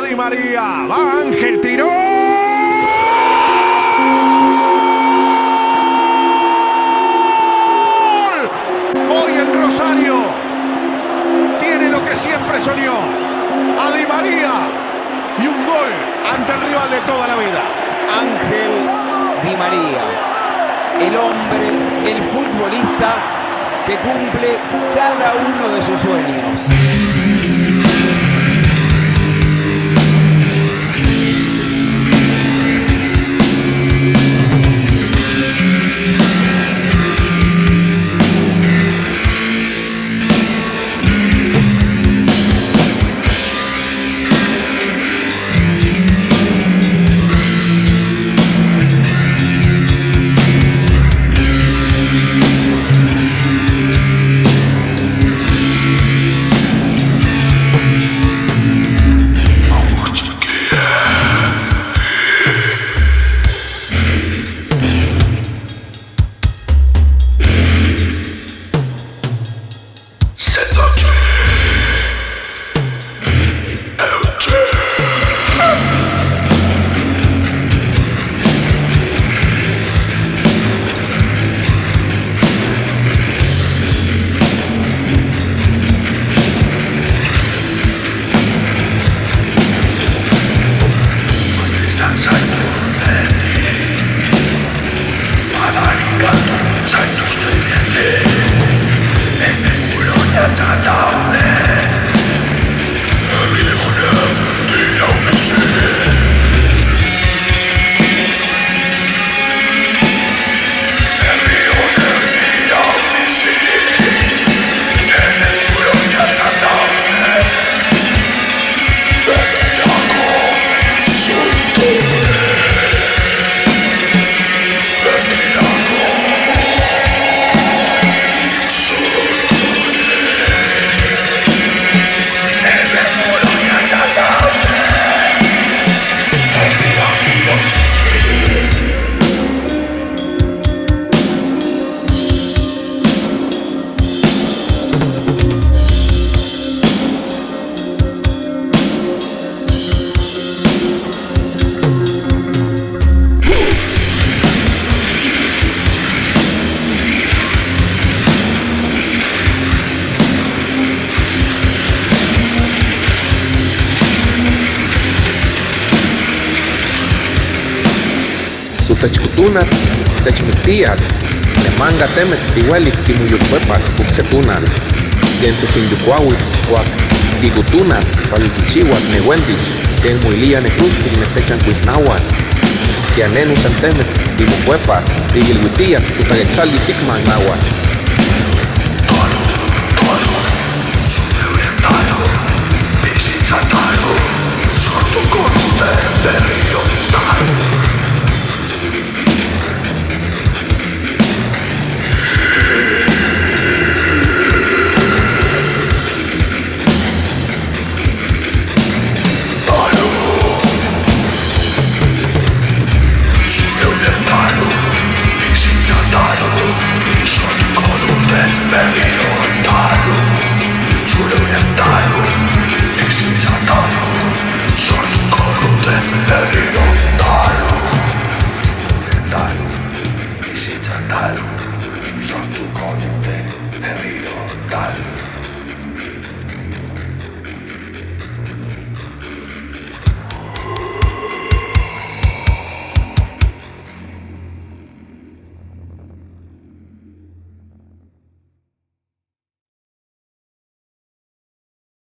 a Di María, va Ángel, tiró. Hoy en Rosario tiene lo que siempre soñó, a Di María y un gol ante el rival de toda la vida. Ángel Di María, el hombre, el futbolista que cumple cada uno de sus sueños. Tutachkutunat, techmiktiak, nemanga temet tiuelik timuyukpepak puksetunal, yensesin yukuawit, kuak, tigutunat, palikichiwak newendich, ken muilia nekrustik nefechan kuisnawan, kianenu santemet timukwepak, tigilwitiak, tutagexaldi chikman nawan. Sortu konude berriro talu.